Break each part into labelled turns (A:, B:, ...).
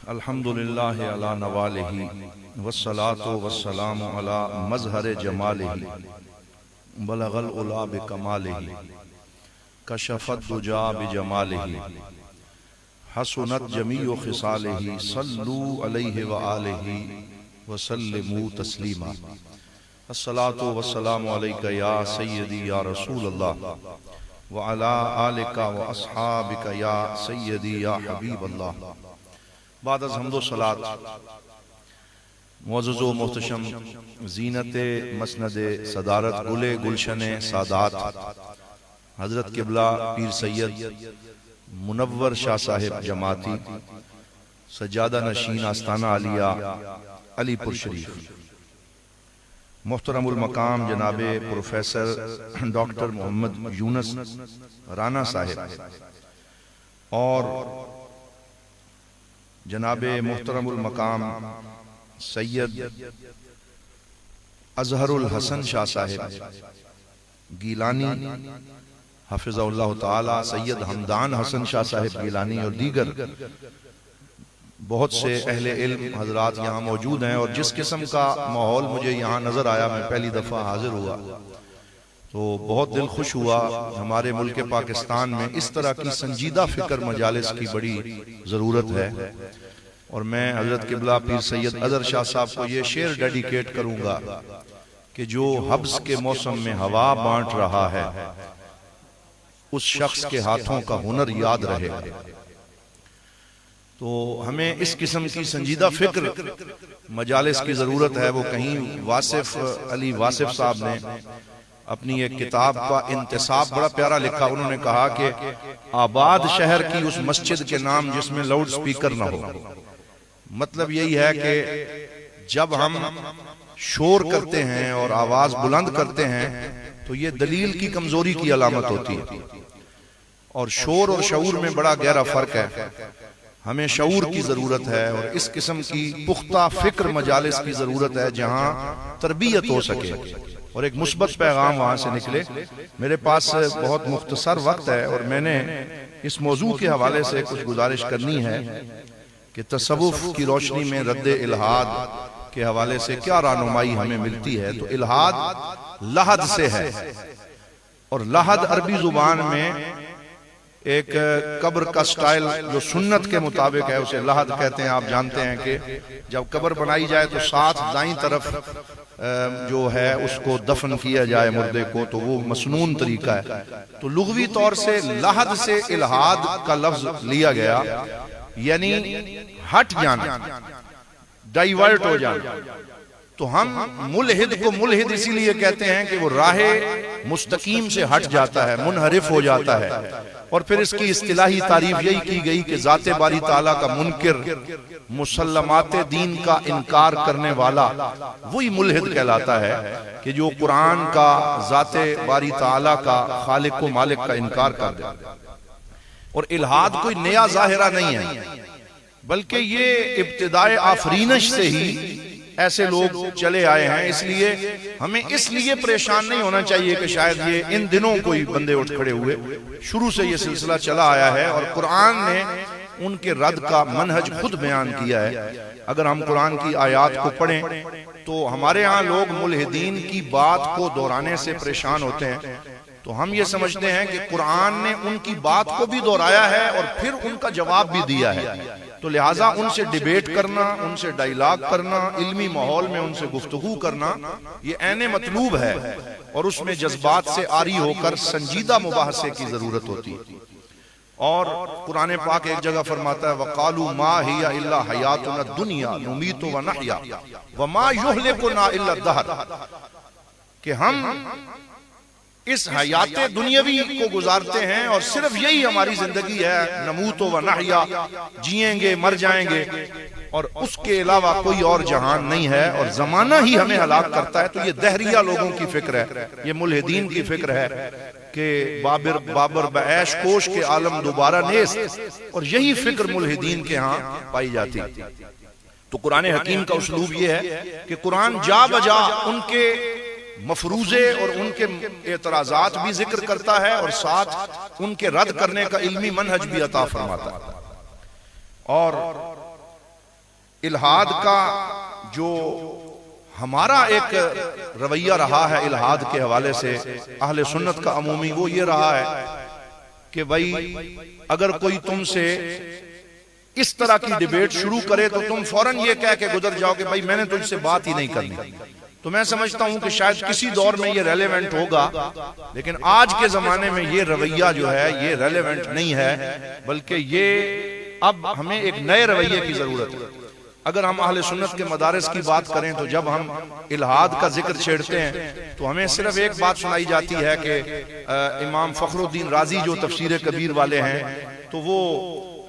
A: الحمدللہ علی نوالہ والصلاة والسلام علی مظہر جمالہ بلغ العلا بکمالہ کشف الدجا بجمالہ حسنت جمیع خصالہ صلو علیہ وآلہ وسلموا تسلیما الصلاة والسلام علیکہ یا سیدی یا رسول اللہ وعلی آلکہ واصحابکہ یا سیدی یا حبیب اللہ۔ بعد از حمد و صلاة معزز و محتشم زینت مسند صدارت گل گلشن سادات حضرت قبلہ پیر سید منور شاہ صاحب جماعتی سجادہ نشین آستانہ علیہ علی پور شریف، محترم المقام جناب پروفیسر ڈاکٹر محمد یونس رانا صاحب اور جناب محترم المقام سید اظہر الحسن شاہ صاحب گیلانی حفظہ اللہ تعالی، سید حمدان حسن شاہ صاحب گیلانی اور دیگر بہت سے اہل علم حضرات یہاں موجود ہیں، اور جس قسم کا ماحول مجھے یہاں نظر آیا، میں پہلی دفعہ حاضر ہوا تو بہت دل خوش ہوا۔ ہمارے ملک پاکستان میں اس طرح کی سنجیدہ فکر مجالس کی بڑی ضرورت ہے، اور میں حضرت قبلہ پیر سید اظہر شاہ صاحب کو یہ شعر ڈیڈیکیٹ کروں گا کہ جو حبس کے موسم میں ہوا بانٹ رہا ہے اس شخص کے ہاتھوں کا ہنر یاد رہے۔ تو ہمیں اس قسم کی سنجیدہ فکر مجالس کی ضرورت ہے۔ وہ کہیں واصف علی واصف صاحب نے اپنی ایک کتاب کا انتصاب بڑا پیارا لکھا، انہوں نے کہا کہ آباد شہر کی اس مسجد کے نام جس میں لاؤڈ سپیکر نہ ہو۔ مطلب یہی ہے کہ جب ہم شور کرتے ہیں اور آواز بلند کرتے ہیں تو یہ دلیل کی کمزوری کی علامت ہوتی ہے، اور شور اور شعور میں بڑا گہرا فرق ہے۔ ہمیں شعور کی ضرورت ہے اور اس قسم کی پختہ فکر مجالس کی ضرورت ہے جہاں تربیت ہو سکے اور ایک مثبت پیغام وہاں سے نکلے۔ میرے پاس بہت مختصر وقت ہے اور میں نے اس موضوع کے حوالے سے کچھ گزارش کرنی ہے کہ تصوف کی روشنی میں رد الہاد کے حوالے سے کیا رہنمائی ہمیں ملتی ہے۔ تو الہاد لحد سے ہے، اور لحد عربی زبان میں ایک قبر کا سٹائل جو سنت کے مطابق ہے اسے لحد کہتے ہیں۔ آپ جانتے ہیں کہ جب قبر بنائی جائے تو ساتھ دائیں طرف جو ہے اس کو دفن کیا جائے مردے کو، تو وہ مسنون طریقہ ہے۔ تو لغوی طور سے لحد سے الہاد کا لفظ لیا گیا، یعنی ہٹ جانا، ڈائیورٹ ہو جانا۔ تو ہم ملحد کو ملحد اسی لیے کہتے ہیں کہ وہ راہ مستقیم سے ہٹ جاتا ہے، منحرف ہو جاتا ہے، اور پھر اس کی اصطلاحی تعریف یہی کی گئی کہ ذات باری تعالیٰ کا منکر، مسلمات دین کا انکار کرنے والا وہی ملحد کہلاتا ہے کہ جو قرآن کا، ذات باری تعالیٰ کا، خالق و مالک کا انکار کر دے۔ اور الہاد کوئی نیا ظاہرہ نہیں ہے، بلکہ یہ ابتدائے آفرینش سے ہی ایسے لوگ چلے آئے ہیں۔ اس لیے ہمیں اس لیے پریشان نہیں ہونا چاہیے کہ شاید یہ ان دنوں کوئی بندے اٹھ کھڑے ہوئے، شروع سے یہ سلسلہ چلا آیا ہے، اور قرآن نے ان کے رد کا منہج خود بیان کیا ہے۔ اگر ہم قرآن کی آیات کو پڑھیں تو ہمارے ہاں لوگ ملحدین کی بات کو دہرانے سے پریشان ہوتے ہیں، تو ہم یہ سمجھتے ہیں کہ قرآن نے ان کی بات کو بھی دہرایا ہے اور پھر ان کا جواب بھی دیا ہے، تو لہٰذا ان سے ڈیبیٹ کرنا، ان سے ڈائیلاگ کرنا، علمی ماحول میں ان سے گفتگو کرنا یہ عین مطلوب ہے، اور اس میں جذبات سے عاری ہو کر سنجیدہ مباحثے کی ضرورت ہوتی ہے۔ اور قرآن پاک ایک جگہ فرماتا ہے وَقَالُوا مَا هِيَ إِلَّا حَيَاتُنَا الدُّنْيَا نُمِيتُ وَنَحْيَا وَمَا يُهْلِكُنَا إِلَّا الدَّهْرُ، کہ ہم اس حیات دنیاوی کو گزارتے ہیں اور صرف یہی ہماری زندگی ہے، نموت و نحیا، جئیں گے مر جائیں گے، اور اس کے علاوہ کوئی اور جہان نہیں ہے، اور زمانہ ہی ہمیں ہلاک کرتا ہے۔ تو یہ دہریہ لوگوں کی فکر ہے، یہ ملحدین کی فکر ہے کہ بابر بعیش کوش کے عالم دوبارہ نیست، اور یہی فکر ملحدین کے ہاں پائی جاتی۔ تو قرآن حکیم کا اسلوب یہ ہے کہ قرآن جا بجا ان کے مفروضے اور ان کے اعتراضات بھی ذکر کرتا ہے، اور ساتھ ان کے رد کرنے کا علمی منہج بھی عطا فرماتا ہے۔ اور الہاد کا جو ہمارا ایک رویہ رہا ہے الہاد کے حوالے سے اہل سنت کا عمومی، وہ یہ رہا ہے کہ بھائی اگر کوئی تم سے اس طرح کی ڈیبیٹ شروع کرے تو تم فوراً یہ کہہ کے گزر جاؤ کہ بھائی میں نے تجھ سے بات ہی نہیں کرنی. تو میں سمجھتا ہوں کہ شاید کسی دور میں یہ ریلیونٹ ہوگا، لیکن آج کے زمانے میں یہ رویہ جو ہے یہ ریلیونٹ نہیں ہے، بلکہ یہ اب ہمیں ایک نئے رویے کی ضرورت ہے. اگر ہم اہل سنت کے مدارس کی بات کریں تو جب ہم الہاد کا ذکر چھیڑتے ہیں تو ہمیں صرف ایک بات سنائی جاتی ہے کہ امام فخر الدین رازی جو تفسیر کبیر والے ہیں تو وہ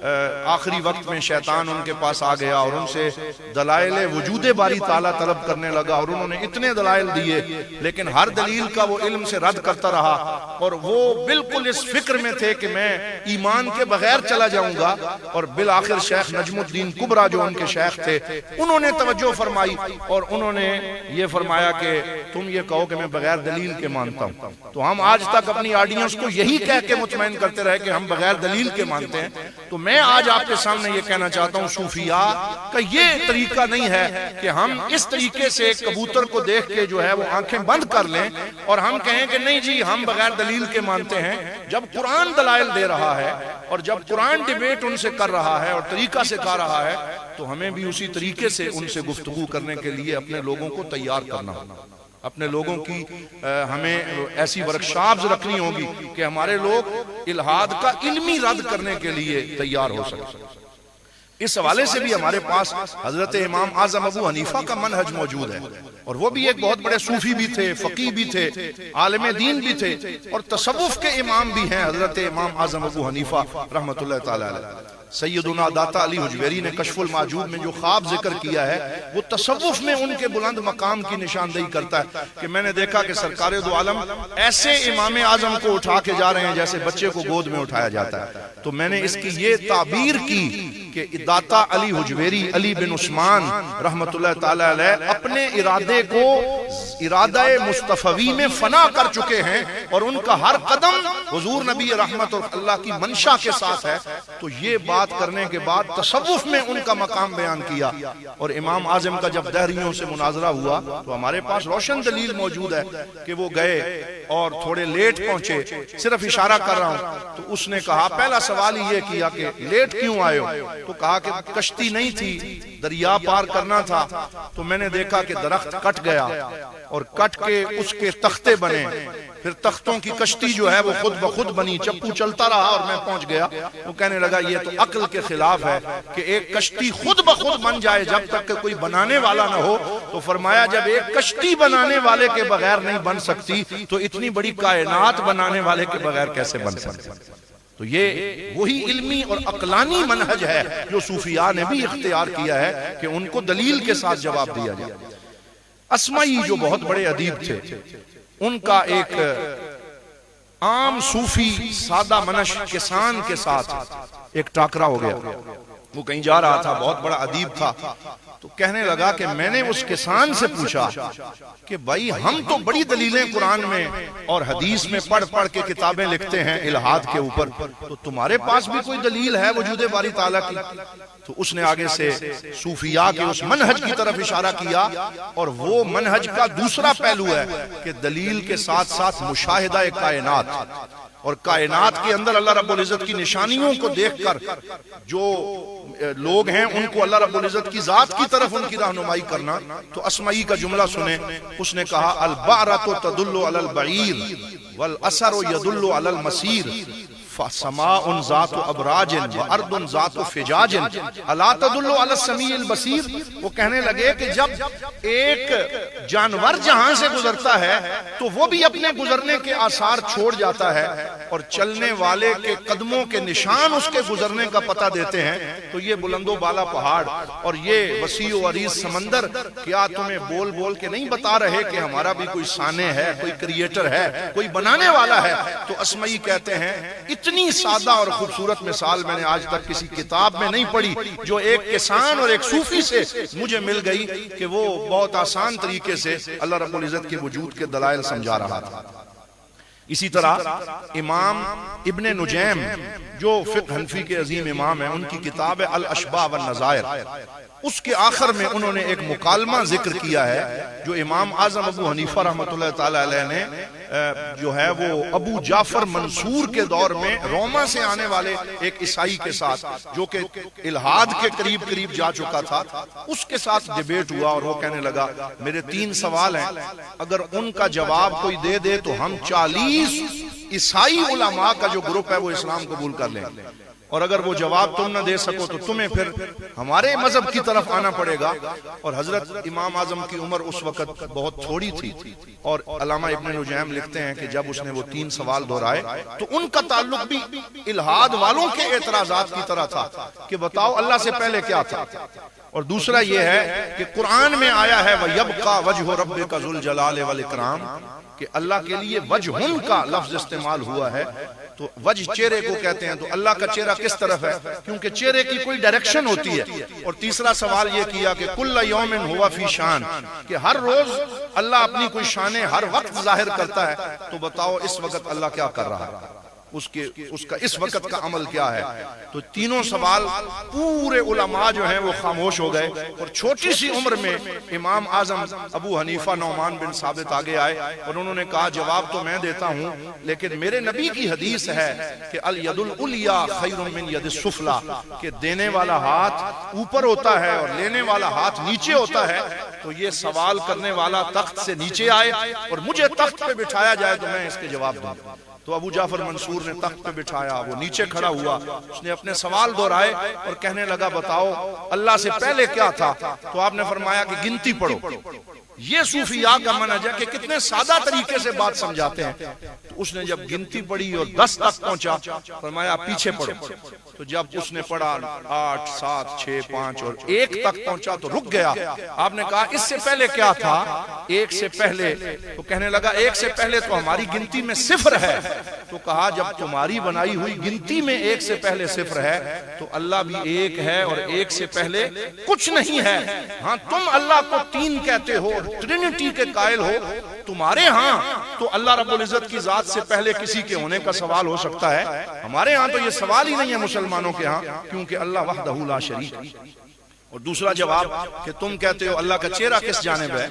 A: آخری وقت میں شیطان ان کے پاس آ گیا اور ان سے دلائل وجود باری تعالیٰ طلب کرنے لگا، اور انہوں نے اتنے دلائل دیے لیکن ہر دلیل کا وہ علم سے رد کرتا رہا، اور وہ بالکل اس فکر میں تھے کہ میں ایمان کے بغیر چلا جاؤں گا. اور بالآخر شیخ نجم الدین کبرا جو ان کے شیخ تھے انہوں نے توجہ فرمائی اور انہوں نے یہ فرمایا کہ تم یہ کہو کہ میں بغیر دلیل کے مانتا ہوں. تو ہم آج تک اپنی آڈینس کو یہی کہہ کے مطمئن کرتے رہے کہ ہم بغیر دلیل کے مانتے ہیں. تو میں آج آپ کے سامنے یہ کہنا چاہتا ہوں صوفیاء کا یہ طریقہ نہیں ہے کہ ہم اس طریقے سے کبوتر کو دیکھ کے جو ہے وہ آنکھیں بند کر لیں اور ہم کہیں کہ نہیں جی ہم بغیر دلیل کے مانتے ہیں. جب قرآن دلائل دے رہا ہے اور جب قرآن ڈیبیٹ ان سے کر رہا ہے اور طریقہ سکھا رہا ہے تو ہمیں بھی اسی طریقے سے ان سے گفتگو کرنے کے لیے اپنے لوگوں کو تیار کرنا ہوگا. اپنے لوگوں کی ہمیں ایسی ورکشاپز رکھنی ہوگی کہ ہمارے لوگ الہاد کا علمی رد کرنے کے لیے تیار ہو سکیں. اس حوالے سے بھی ہمارے پاس حضرت امام اعظم ابو حنیفہ کا منہج موجود ہے، اور وہ بھی ایک بہت بڑے صوفی بھی تھے، فقیہ بھی تھے، عالم دین بھی تھے، اور تصوف کے امام بھی ہیں حضرت امام اعظم ابو حنیفہ رحمۃ اللہ تعالی علیہ. سیدنا داتا علی حجویری نے کشف المعجوب میں جو خواب ذکر کیا ہے وہ تصوف میں ان کے بلند مقام کی نشاندہی کرتا ہے کہ میں نے دیکھا کہ سرکار دو عالم ایسے امام اعظم کو اٹھا کے جا رہے ہیں جیسے بچے کو گود میں اٹھایا جاتا ہے. تو میں نے اس کی یہ تعبیر کی کہ داتا علی حجویری علی بن عثمان رحمت اللہ تعالی علیہ اپنے ارادے کو ارادہ مصطفی میں فنا کر چکے ہیں اور ان کا ہر قدم حضور نبی رحمت اور اللہ کی منشا کے ساتھ ہے. تو یہ بات کرنے کے بعد تصوف میں ان کا مقام بیان کیا، اور امام اعظم کا جب دہریوں سے مناظرہ ہوا تو ہمارے پاس روشن دلیل موجود ہے کہ وہ گئے اور تھوڑے لیٹ پہنچے. صرف اشارہ کر رہا ہوں. تو اس نے کہا پہلا سوال ہی یہ کیا کہ لیٹ کیوں آئے ہو؟ تو کہا کہ کشتی نہیں تھی، دریا پار کرنا تھا، تو میں نے دیکھا کہ درخت کٹ گیا اور کٹ کے اس کے تختے بنے، پھر تختوں کی کشتی جو ہے وہ خود بخود بنی، چپو چلتا رہا اور میں پہنچ گیا. وہ کہنے لگا یہ تو عقل کے خلاف ہے کہ ایک کشتی خود بخود بن جائے جب تک کہ کوئی بنانے والا نہ ہو. تو فرمایا جب ایک کشتی بنانے والے کے بغیر نہیں بن سکتی تو اتنی بڑی کائنات بنانے والے کے بغیر کیسے بن سکتی؟ تو یہ وہی علمی اور عقلانی منہج ہے جو صوفیاء نے بھی اختیار کیا ہے کہ ان کو دلیل کے ساتھ جواب دیا جائے. اسمعی جو بہت بڑے ادیب تھے، ان کا ایک عام صوفی سادہ منش کسان کے ساتھ ایک ٹاکرا ہو گیا. وہ کہیں جا رہا تھا، بہت بڑا ادیب تھا، تو کہنے لگا کہ میں نے اس کسان سے پوچھا کہ بھائی ہم تو بڑی دلیلیں قرآن میں اور حدیث میں پڑھ پڑھ کے کتابیں لکھتے ہیں الہاد کے اوپر، تو تمہارے پاس بھی کوئی دلیل ہے وجود باری تعالیٰ کی؟ تو اس نے آگے سے صوفیاء کے اس منہج کی طرف اشارہ کیا، اور وہ منہج کا دوسرا پہلو ہے کہ دلیل کے ساتھ ساتھ مشاہدہ کائنات، اور کائنات کے اندر اللہ رب العزت کی نشانیوں کو دیکھ کر جو لوگ ہیں ان کو اللہ رب العزت کی ذات کی طرف ان کی رہنمائی کرنا. تو اسمعی کا جملہ سنیں. اس نے کہا البعرۃ تدل علی البعیر والاثر يدل علی المسیر فسماء ذات ابراج وارض ذات فجاج الا تدل علی السمیع البصیر. وہ کہنے لگے کہ جب ایک جانور جہاں سے گزرتا ہے تو وہ بھی اپنے گزرنے کے آثار چھوڑ جاتا ہے اور چلنے والے کے قدموں کے نشان اس کے گزرنے کا پتہ دیتے ہیں. تو یہ بلند و بالا پہاڑ اور یہ وسیع و عریض سمندر کیا تمہیں بول بول کے نہیں بتا رہے کہ ہمارا بھی کوئی سانے ہے، کوئی کریٹر ہے، کوئی بنانے والا ہے؟ تو اسمعی کہتے ہیں اتنی سادہ اور خوبصورت مثال میں نے آج تک کسی کتاب میں نہیں پڑھی جو ایک کسان اور ایک صوفی سے مجھے مل گئی کہ وہ بہت آسان طریقے سے اللہ رب العزت کے وجود کے دلائل سمجھا رہا تھا. اسی طرح امام ابن نجیم جو فقہ حنفی کے عظیم امام ہیں، ان کی کتاب ہے الاشباہ والنظائر، اس کے آخر میں انہوں نے ایک مکالمہ ذکر کیا ہے جو امام اعظم ابو حنیفہ رحمۃ اللہ تعالی علیہ نے جو ہے وہ ابو جعفر منصور کے دور میں روما سے آنے والے ایک عیسائی کے ساتھ، جو کہ الہاد کے قریب قریب جا چکا تھا، اس کے ساتھ ڈیبیٹ ہوا، اور وہ کہنے لگا میرے 3 سوال ہیں، اگر ان کا جواب کوئی دے دے تو ہم 40 عیسائی علماء کا جو گروپ ہے وہ اسلام قبول کر لیں، اور اگر وہ جواب تم نہ دے سکو تو تمہیں پھر ہمارے مذہب کی طرف آنا پڑے گا۔ اور حضرت امام اعظم کی عمر اس وقت بہت تھوڑی تھی، اور علامہ ابن نجیم لکھتے ہیں کہ جب اس نے وہ 3 سوال دہرائے تو ان کا تعلق بھی الہاد والوں کے اعتراضات کی طرح تھا کہ بتاؤ اللہ سے پہلے کیا تھا، اور دوسرا یہ ہے کہ قرآن میں آیا ہے وَيَبْقَى وَجْهُ رَبِّكَ ذُو الْجَلَالِ وَالْإِكْرَامِ کہ اللہ کے لیے وجہن کا لفظ استعمال ہوا ہے، تو وجہ چہرے کو کہتے ہیں، تو اللہ کا چہرہ کس طرف ہے، کیونکہ چہرے کی کوئی ڈائریکشن ہوتی ہے۔ اور تیسرا سوال یہ کیا کہ کل یوم ہوا فی شان کہ ہر روز اللہ اپنی کوئی شانیں ہر وقت ظاہر کرتا ہے، تو بتاؤ اس وقت اللہ کیا کر رہا ہے، اس کا اس وقت کا عمل کیا ہے۔ تو تینوں سوال پورے علماء جو ہیں وہ خاموش ہو گئے، اور چھوٹی سی عمر میں امام اعظم ابو حنیفہ نعمان بن ثابت آگے آئے اور انہوں نے کہا جواب تو میں دیتا ہوں، لیکن میرے نبی کی حدیث ہے کہ الید العلیٰ خیر من ید السفلی، کہ دینے والا ہاتھ اوپر ہوتا ہے اور لینے والا ہاتھ نیچے ہوتا ہے، تو یہ سوال کرنے والا تخت سے نیچے آئے اور مجھے تخت پہ بٹھایا جائے تو میں اس کے جواب دوں۔ تو ابو جعفر منصور نے تخت پہ بٹھایا، وہ نیچے کھڑا ہوا، اس نے اپنے سوال دہرائے اور کہنے لگا بتاؤ اللہ سے پہلے کیا تھا، تو آپ نے فرمایا کہ گنتی پڑھو۔ یہ صوفیاء کا منہج ہے کہ کتنے سادہ طریقے سے بات سمجھاتے ہیں۔ تو اس نے جب گنتی پڑھی اور 10 تک پہنچا، فرمایا پیچھے پڑھو۔ تو جب اس نے پڑھا 8 7 6 5 اور 1 تک پہنچا تو رک گیا۔ آپ نے کہا اس سے پہلے کیا تھا، 1 سے پہلے، تو کہنے لگا 1 سے پہلے تو ہماری گنتی میں 0 ہے۔ تو کہا جب تمہاری بنائی ہوئی گنتی میں 1 سے پہلے 0 ہے تو اللہ بھی 1 ہے اور 1 سے پہلے کچھ نہیں ہے۔ ہاں تم اللہ کو 3 کہتے ہو، ٹرینٹی کے قائل ہو، تمہارے ہاں تو اللہ رب العزت کی ذات سے پہلے کسی کے ہونے کا سوال ہو سکتا ہے، ہمارے ہاں تو یہ سوال ہی نہیں ہے مسلمانوں کے ہاں، کیونکہ اللہ وحدہ لا شریک ہے۔ اور دوسرا جواب کہ تم کہتے ہو اللہ کا چہرہ کس جانب ہے،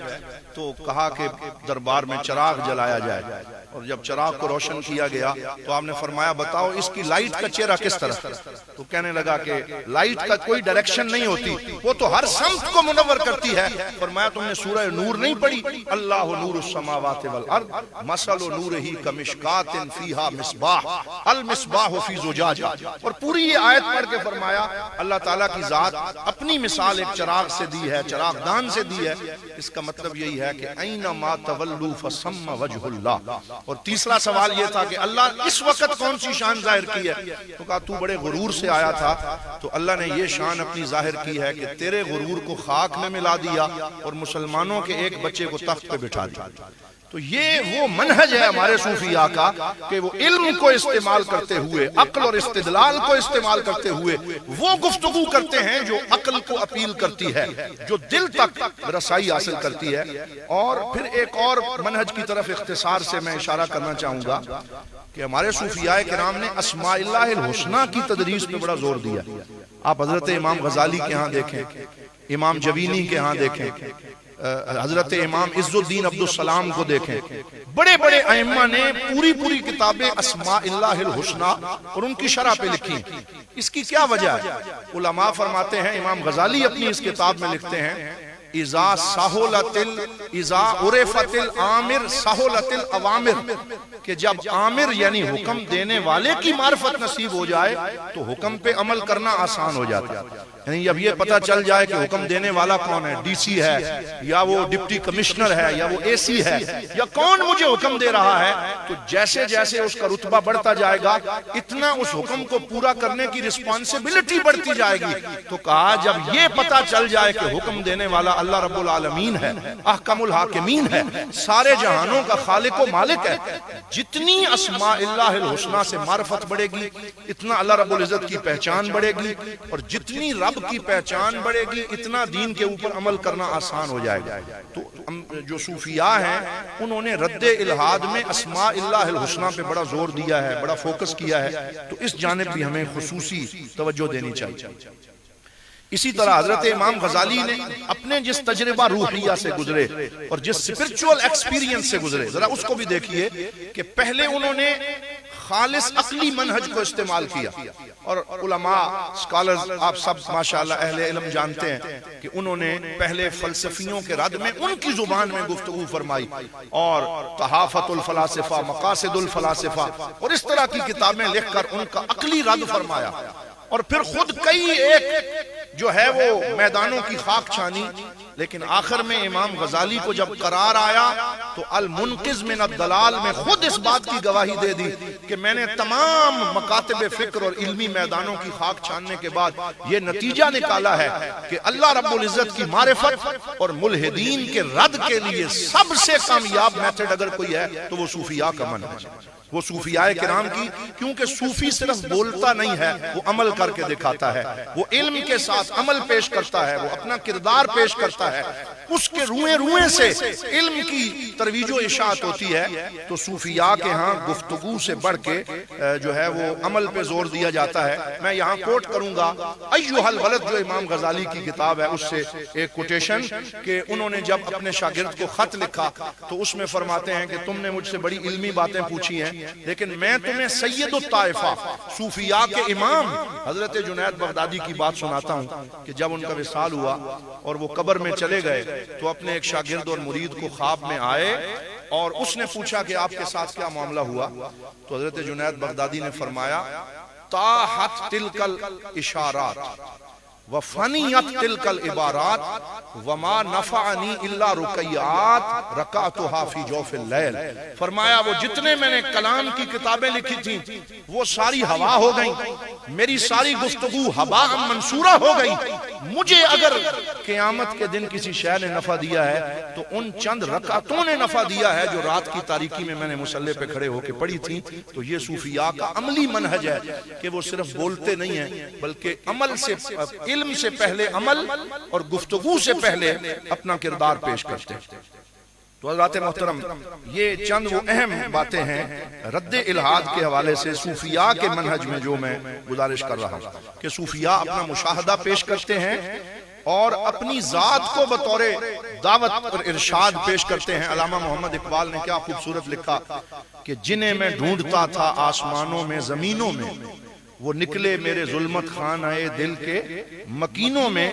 A: تو کہا کہ دربار میں چراغ جلایا جائے، اور جب چراغ کو روشن کیا گیا تو آپ نے فرمایا بتاؤ اس کی لائٹ کا چہرہ کس طرف ہے، تو کہنے لگا کہ لائٹ کا کوئی ڈائریکشن نہیں ہوتی، وہ تو ہر سمت کو منور کرتی ہے۔ فرمایا تم نے سورہ نور نہیں پڑھی، اللہ نور السماوات والارض مثل نورہ کمشکات فیہا مصباح المصباح فی زجاجہ، اور پوری یہ آیت پڑھ کے فرمایا اللہ تعالیٰ کی ذات اپنی مثال ایک چراغ سے دی ہے، چراغ دان سے دی ہے۔ اس کا مطلب یہی ہے کہ اینما تولوا فثم وجہ اللہ۔ اور تیسرا سوال یہ تھا کہ اللہ اس وقت کون سی شان ظاہر کی ہے، تو کہا تو بڑے غرور سے آیا تھا، تو اللہ نے یہ شان اپنی ظاہر کی ہے کہ تیرے غرور کو خاک میں ملا دیا اور مسلمانوں کے ایک بچے کو تخت پہ بٹھا دیا۔ تو یہ وہ منہج ہے ہمارے صوفیاء کا کہ وہ علم کو استعمال کرتے ہوئے، عقل اور استدلال کو استعمال کرتے ہوئے وہ گفتگو کرتے ہیں جو عقل کو اپیل کرتی ہے، جو دل تک رسائی حاصل کرتی ہے۔ اور پھر ایک اور منہج کی طرف اختصار سے میں اشارہ کرنا چاہوں گا کہ ہمارے صوفیاء کرام نے اسماء اللہ الحسنہ کی تدریس پہ بڑا زور دیا۔ آپ حضرت امام غزالی کے ہاں دیکھیں، امام جوینی کے ہاں دیکھیں، حضرت امام عز الدین عبدالسلام کو دیکھیں، بڑے بڑے ائمہ نے پوری کتابیں اسماء اللہ الحسنہ اور ان کی شرح پہ لکھی۔ اس کی کیا وجہ ہے؟ علماء فرماتے ہیں، امام غزالی اپنی اس کتاب میں لکھتے ہیں اذا عرفت الامر سہولت الاوامر، کہ جب عامر یعنی حکم دینے والے کی معرفت نصیب ہو جائے تو حکم پہ عمل کرنا آسان ہو جاتا ہے۔ یعنی جب یہ پتہ چل جائے کہ حکم دینے والا کون ہے، ڈی سی ہے یا وہ ڈپٹی کمشنر ہے یا وہ اے سی ہے یا کون مجھے حکم دے رہا ہے، تو جیسے جیسے اس کا رتبہ بڑھتا جائے گا اتنا اس حکم کو پورا کرنے کی رسپانسبلٹی بڑھتی جائے گی۔ تو کہا جب یہ پتہ چل جائے کہ حکم دینے والا اللہ رب العالمین ہے، احکم الحاکمین ہے، سارے جہانوں کا خالق و مالک ہے، جتنی اسماء اللہ الحسنہ سے معرفت بڑھے گی اتنا اللہ رب العزت کی پہچان بڑھے گی، اور جتنی رب رب کی پہچان بڑھے گی، اتنا دین کے اوپر عمل کرنا آسان ہو جائے گا۔ تو جو صوفیاء ہیں انہوں نے رد الہاد میں اسماء اللہ الحسنہ پہ بڑا زور دیا ہے، بڑا فوکس کیا ہے، تو اس جانب بھی ہمیں خصوصی توجہ دینی چاہیے۔ اسی طرح حضرت امام غزالی نے اپنے جس تجربہ روحیہ سے گزرے اور جس اسپرچول ایکسپیرینس سے گزرے، ذرا اس کو بھی دیکھیے کہ پہلے انہوں نے خالص عقلی منہج کو استعمال کیا، اور علماء اسکالرز آپ سب ماشاءاللہ اہل علم جانتے ہیں کہ انہوں نے پہلے فلسفیوں کے رد میں ان کی زبان میں گفتگو فرمائی، اور تحافت الفلاسفہ، مقاصد الفلاسفہ اور اس طرح کی کتابیں لکھ کر ان کا عقلی رد فرمایا، اور پھر خود کئی ایک جو ہے وہ میدانوں کی خاک چھانی، لیکن آخر میں امام غزالی کو جب قرار آیا تو المنقذ من الضلال میں خود اس بات کی گواہی دے دی کہ میں نے تمام مکاتب فکر اور علمی میدانوں کی خاک چھاننے کے بعد یہ نتیجہ نکالا ہے کہ اللہ رب العزت کی معرفت اور ملحدین کے رد کے لیے سب سے کامیاب میتھڈ اگر کوئی ہے تو وہ صوفیاء کا منہج ہے، وہ صوفیاء کرام کی، کیونکہ صوفی صرف بولتا نہیں ہے، وہ عمل کر کے دکھاتا ہے، وہ علم کے ساتھ عمل پیش کرتا ہے، وہ اپنا کردار پیش کرتا ہے، اس کے روئے روئے سے علم کی ترویج و اشاعت ہوتی ہے۔ تو صوفیاء کے ہاں گفتگو سے بڑھ کے جو ہے وہ عمل پہ زور دیا جاتا ہے۔ میں یہاں کوٹ کروں گا ایھا الولد جو امام غزالی کی کتاب ہے، اس سے ایک کوٹیشن کہ انہوں نے جب اپنے شاگرد کو خط لکھا تو اس میں فرماتے ہیں کہ تم نے مجھ سے بڑی علمی باتیں پوچھی ہیں، لیکن میں تمہیں سید الطائفہ صوفیاء کے امام حضرت جنید بغدادی کی بات سناتا ہوں کہ جب ان کا وصال ہوا اور وہ قبر میں چلے گئے تو اپنے ایک شاگرد اور مرید کو خواب میں آئے اور اس نے پوچھا کہ آپ کے ساتھ کیا معاملہ ہوا، تو حضرت جنید بغدادی نے فرمایا طاحت تلک الاشارات وفنیت تلک العبارات وما نفعنی الا رقیات رکعتها فی جوف اللیل۔ فرمایا وہ جتنے میں نے کلام کی کتابیں لکھی تھیں وہ ساری ہوا ہو گئیں، میری ساری گفتگو ہوا منصورہ ہو گئی، مجھے اگر قیامت کے دن کسی شے نے نفع دیا ہے تو ان چند رکعتوں نے نفع دیا ہے جو رات کی تاریکی میں نے مصلی پہ کھڑے ہو کے پڑھی تھی۔ تو یہ صوفیاء کا عملی منہج ہے کہ وہ صرف بولتے نہیں ہیں بلکہ عمل سے، علم سے پہلے عمل اور گفتگو سے پہلے اپنا کردار پیش کرتے ہیں۔ تو حضرات محترم، یہ چند وہ اہم باتیں ہیں رد الہاد کے حوالے سے صوفیاء کے منہج میں جو میں گزارش کر رہا ہوں کہ صوفیاء اپنا مشاہدہ پیش کرتے ہیں اور اپنی ذات کو بطور دعوت اور ارشاد پیش کرتے ہیں۔ علامہ محمد اقبال نے کیا خوبصورت لکھا کہ جنہیں میں ڈھونڈتا تھا آسمانوں میں زمینوں میں، وہ نکلے میرے ظلمت خانہ دل کے مکینوں میں،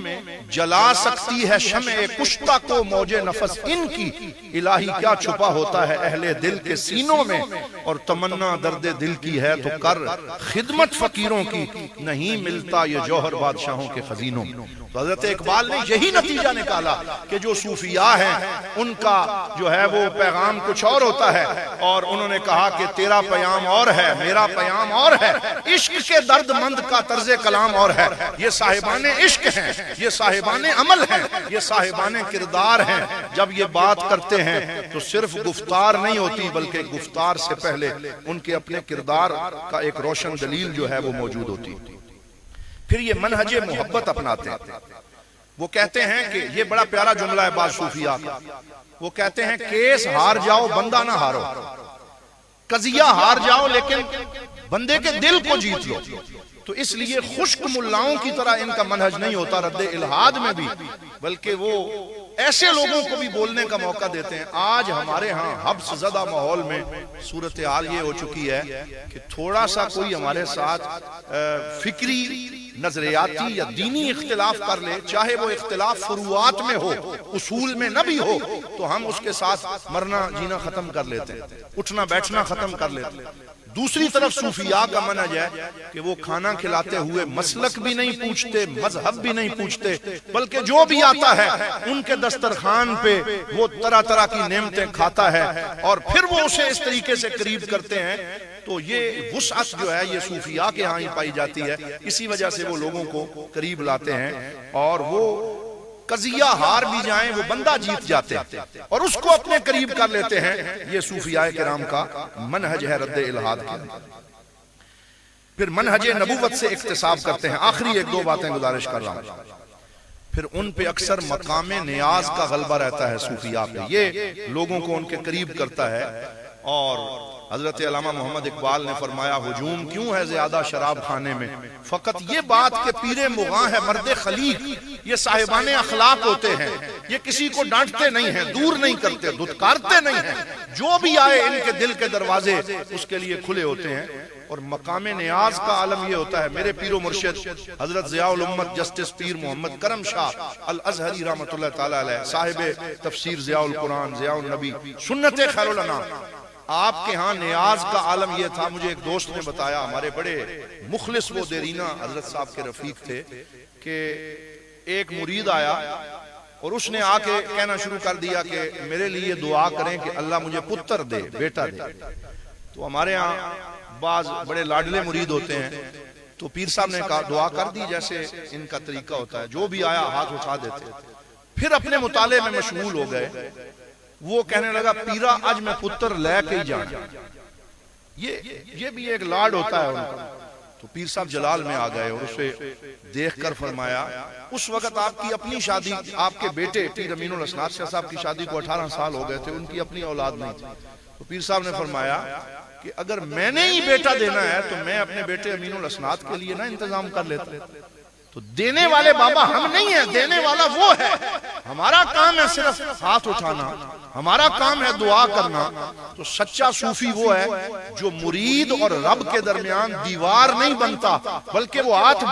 A: جلا سکتی ہے شمع کشتہ کو موج نفس ان کی، الہی کیا چھپا ہوتا ہے اہل دل کے سینوں میں، اور تمنا درد دل کی ہے تو کر خدمت فقیروں کی، نہیں ملتا یہ جوہر بادشاہوں کے خزینوں میں۔ تو حضرت اقبال نے یہی نتیجہ نکالا کہ جو صوفیاء ہیں ان کا جو ہے وہ پیغام کچھ اور ہوتا ہے، اور انہوں نے کہا کہ تیرا پیام اور ہے، میرا پیام اور ہے، عشق کے درد مند کا طرز کلام اور ہے۔ یہ صاحبان عشق ہیں، یہ صاحبان عمل ہیں، یہ صاحبان کردار ہیں۔ جب یہ بات کرتے ہیں تو صرف گفتار نہیں ہوتی بلکہ گفتار سے پہلے ان کے اپنے کردار کا ایک روشن دلیل جو ہے وہ موجود ہوتی۔ پھر یہ منہج محبت اپناتے ہیں۔ وہ کہتے ہیں کہ یہ بڑا پیارا جملہ ہے بعض صوفیاء کا، وہ کہتے ہیں کیس ہار جاؤ بندہ نہ ہارو، قضیہ ہار جاؤ لیکن بندے کے دل کو جیت لو۔ تو اس لیے خشک ملاؤں کی طرح ان کا منہج نہیں ہوتا رد الہاد میں بھی، بلکہ وہ ایسے لوگوں کو بھی بولنے کا موقع دیتے ہیں۔ آج ہمارے ہاں حبس زدہ ماحول میں صورتحال یہ ہو چکی ہے کہ تھوڑا سا کوئی ہمارے ساتھ فکری، نظریاتی یا دینی اختلاف کر لے، چاہے وہ اختلاف فروعات میں ہو، اصول میں نہ بھی ہو، تو ہم اس کے ساتھ مرنا جینا ختم کر لیتے ہیں، اٹھنا بیٹھنا ختم کر لیتے ہیں۔ دوسری طرف صوفیاء کا منہج ہے کہ وہ کھانا کھلاتے ہوئے مسلک بھی نہیں پوچھتے، مذہب بھی نہیں پوچھتے، بلکہ جو بھی آتا ہے ان کے دسترخوان پہ وہ طرح طرح کی نعمتیں کھاتا ہے اور پھر وہ اسے اس طریقے سے قریب کرتے ہیں۔ تو یہ وسعت جو ہے یہ صوفیاء کے ہاں ہی پائی جاتی ہے، اسی وجہ سے وہ لوگوں کو قریب لاتے ہیں اور وہ قضیہ ہار بھی جائیں وہ بندہ جیت جاتے ہیں اور اس کو اپنے قریب کر لیتے ہیں۔ یہ صوفیاء کرام کا منہج ہے رد الہاد کے۔ پھر منہج نبوت سے اکتساب کرتے ہیں. آخری ایک دو باتیں گزارش کر رہا ہوں. پھر ان پہ اکثر مقام نیاز کا غلبہ رہتا ہے صوفیاء پہ، یہ لوگوں کو ان کے قریب کرتا ہے. اور حضرت علامہ محمد اقبال نے فرمایا ہجوم کیوں ہے زیادہ شراب خانے میں، فقط یہ بات کہ پیر مغاں ہے مرد خلیق. یہ صاحبان اخلاق ہوتے ہیں، یہ کسی کو ڈانٹتے نہیں ہیں، دور نہیں کرتے، دھتکارتے نہیں ہیں. جو بھی آئے ان کے دل کے دروازے اس کے لیے کھلے ہوتے ہیں. اور مقام نیاز کا عالم یہ ہوتا ہے. میرے پیر و مرشد حضرت ضیاء الامت جسٹس پیر محمد کرم شاہ الازہری رحمۃ اللہ تعالی علیہ، صاحب تفسیر ضیاء القرآن، ضیاء النبی، سنت خیر الانام، آپ کے ہاں نیاز کا عالم یہ تھا. مجھے ایک دوست نے بتایا، ہمارے بڑے مخلص وہ دیرینہ حضرت صاحب کے رفیق تھے، کہ ایک مرید آیا اور اس نے آ کے کہنا شروع کر دیا کہ میرے لیے دعا کریں کہ اللہ مجھے پتر دے، بیٹا دے. تو ہمارے ہاں بعض بڑے لاڈلے مرید ہوتے ہیں، تو پیر صاحب نے کہا دعا کر دی جیسے ان کا طریقہ ہوتا ہے. جو بھی آیا ہاتھ اٹھا دیتے. پھر اپنے مطالعے میں مشغول ہو گئے. وہ کہنے لگا پیرا آج میں پتر لے کے ہی جانا. یہ بھی ایک لاڈ ہوتا ہے ان کا. تو پیر صاحب جلال میں آ گئے اور اسے دیکھ کر فرمایا، اس وقت آپ کی اپنی شادی، آپ کے بیٹے پیر امین الاسناد شاہ صاحب کی شادی کو 18 سال ہو گئے تھے، ان کی اپنی اولاد نہیں تھی. تو پیر صاحب نے فرمایا کہ اگر میں نے ہی بیٹا دینا ہے تو میں اپنے بیٹے امین الاسناد کے لیے نہ انتظام کر لیتا. تو دینے والے بابا ہم نہیں ہیں، دینے والا وہ ہے. ہمارا کام ہے صرف ہاتھ اٹھانا، ہمارا کام ہے دعا کرنا. تو سچا صوفی وہ ہے جو مرید اور رب کے درمیان دیوار نہیں بنتا، بلکہ وہ ہاتھ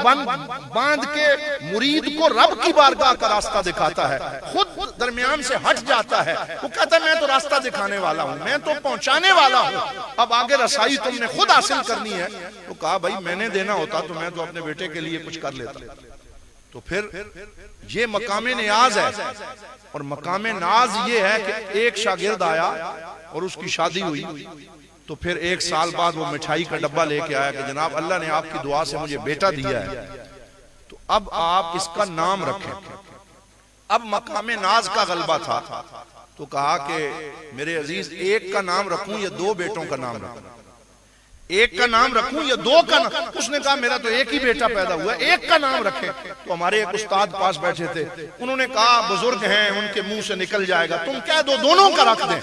A: باندھ کے مرید کو رب کی بارگاہ کا راستہ دکھاتا ہے، خود درمیان سے ہٹ جاتا ہے. وہ کہتا ہے میں تو راستہ دکھانے والا ہوں، میں تو پہنچانے والا ہوں، اب آگے رسائی تم نے خود حاصل کرنی ہے. تو کہا بھائی میں نے دینا ہوتا تو میں تو اپنے بیٹے کے لیے کچھ کر لیتا. تو پھر یہ مقام نیاز ہے. اور مقام ناز یہ ہے کہ ایک شاگرد آیا اور اس کی شادی ہوئی. تو پھر 1 سال بعد وہ مٹھائی کا ڈبہ لے کے آیا کہ جناب اللہ نے آپ کی دعا سے مجھے بیٹا دیا ہے، تو اب آپ اس کا نام رکھیں. اب مقام ناز کا غلبہ تھا. تو کہا کہ میرے عزیز ایک کا نام رکھوں یا 2 بیٹوں کا نام رکھوں؟ ایک کا نام رکھوں یا 2 کا نام؟ اس نے کہا میرا تو ایک ہی بیٹا پیدا ہوا ہے، ایک کا نام رکھیں. تو ہمارے ایک استاد پاس بیٹھے تھے، انہوں نے کہا بزرگ ہیں ان کے منہ سے نکل جائے گا، تم کہہ دو دونوں کا رکھ دیں.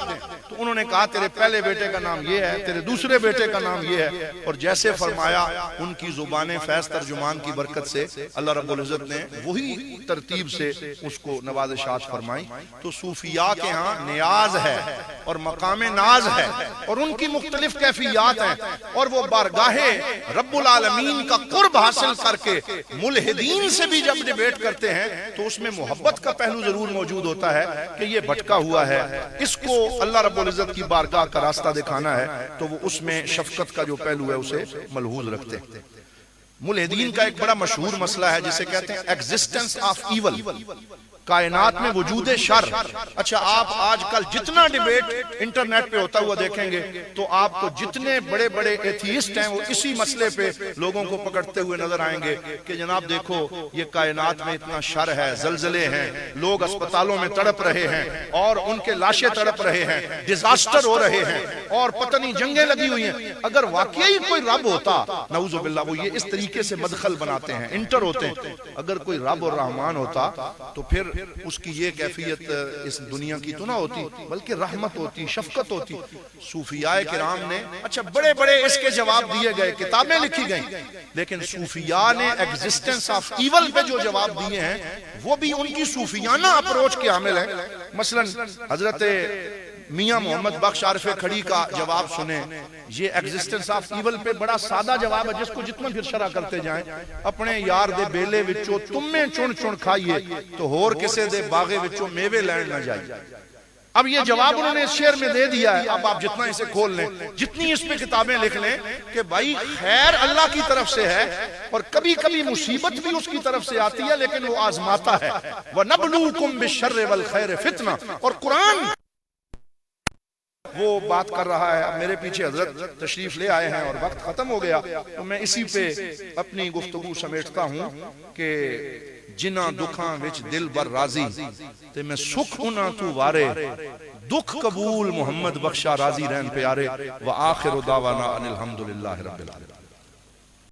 A: تو انہوں نے کہا تیرے پہلے بیٹے کا نام یہ ہے، تیرے دوسرے بیٹے کا نام یہ ہے. اور جیسے فرمایا ان کی زبان فیض ترجمان کی برکت سے اللہ رب العزت نے وہی ترتیب سے اس کو نوازشات فرمائی. تو صوفیاء کے ہاں نیاز ہے اور مقام ناز ہے اور ان کی مختلف کیفیات ہیں. اور وہ بارگاہ رب العالمین کا قرب حاصل کر کے ملحدین سے بھی جب ڈیبیٹ کرتے ہیں تو اس میں محبت کا پہلو ضرور موجود ہوتا ہے کہ یہ بھٹکا ہوا ہے، اس کو اللہ رب العزت کی بارگاہ کا راستہ دکھانا ہے. تو وہ اس میں شفقت کا جو پہلو ہے اسے ملحوظ رکھتے ہیں. ملحدین کا ایک بڑا مشہور مسئلہ ہے جسے کہتے ہیں ایگزسٹنس آف ایول، کائنات میں وجود شر. اچھا آپ آج کل جتنا ڈیبیٹ انٹرنیٹ پہ ہوتا ہوا دیکھیں گے تو آپ کو جتنے بڑے بڑے ایتھیسٹ ہیں وہ اسی مسئلے پہ لوگوں کو پکڑتے ہوئے نظر آئیں گے کہ جناب دیکھو یہ کائنات میں اتنا شر ہے، زلزلے ہیں، لوگ اسپتالوں میں تڑپ رہے ہیں اور ان کے لاشیں تڑپ رہے ہیں، ڈیزاسٹر ہو رہے ہیں اور پتہ نہیں جنگیں لگی ہوئی ہیں. اگر واقعی کوئی رب ہوتا نعوذ باللہ، وہ یہ اس طریقے سے مدخل بناتے ہیں، انٹر ہوتے ہیں. اگر کوئی رب اور رحمان ہوتا تو پھر اس کی یہ کیفیت اس دنیا کی تو نہ ہوتی، بلکہ رحمت ہوتی، شفقت ہوتی. صوفیاء کرام نے اچھا بڑے بڑے اس کے جواب دیے گئے، کتابیں لکھی گئیں، لیکن صوفیاء نے ایگزسٹنس آف ایول پہ جو جواب دیے ہیں وہ بھی ان کی صوفیانہ اپروچ کے حامل ہیں. مثلا حضرت میاں محمد بخش عارف کھڑی کا جواب سنیں. یہ ایگزسٹنس آف ایول پہ بڑا سادہ جواب ہے جس کو جتنا پھر شرح کرتے جائیں. اپنے یار دے بیلے وچوں تمہیں چن چن کھائیے تو ہور کسے دے باغے وچوں میوے لین نہ جائیے. اب یہ جواب انہوں نے اس شعر میں دے دیا ہے. اب آپ جتنا اسے کھول لیں، جتنی اس پہ کتابیں لکھ لیں کہ بھائی خیر اللہ کی طرف سے ہے اور کبھی کبھی مصیبت بھی اس کی طرف سے آتی ہے لیکن وہ آزماتا ہے. وَنَبْلُوكُمْ بِالشَّرِّ وَالْخَيْرِ فِتْنَةً. اور قرآن وہ بات کر رہا ہے. اب میرے پیچھے حضرت تشریف لے آئے ہیں اور وقت ختم ہو گیا تو میں اسی پہ اپنی گفتگو سمیٹتا ہوں کہ جنہ دکھاں وچ دل بر راضی تے میں سکھ انہاں تو وارے، دکھ قبول محمد بخشا راضی رہن پیارے. وآخر دعوانا ان الحمدللہ رب العالمین.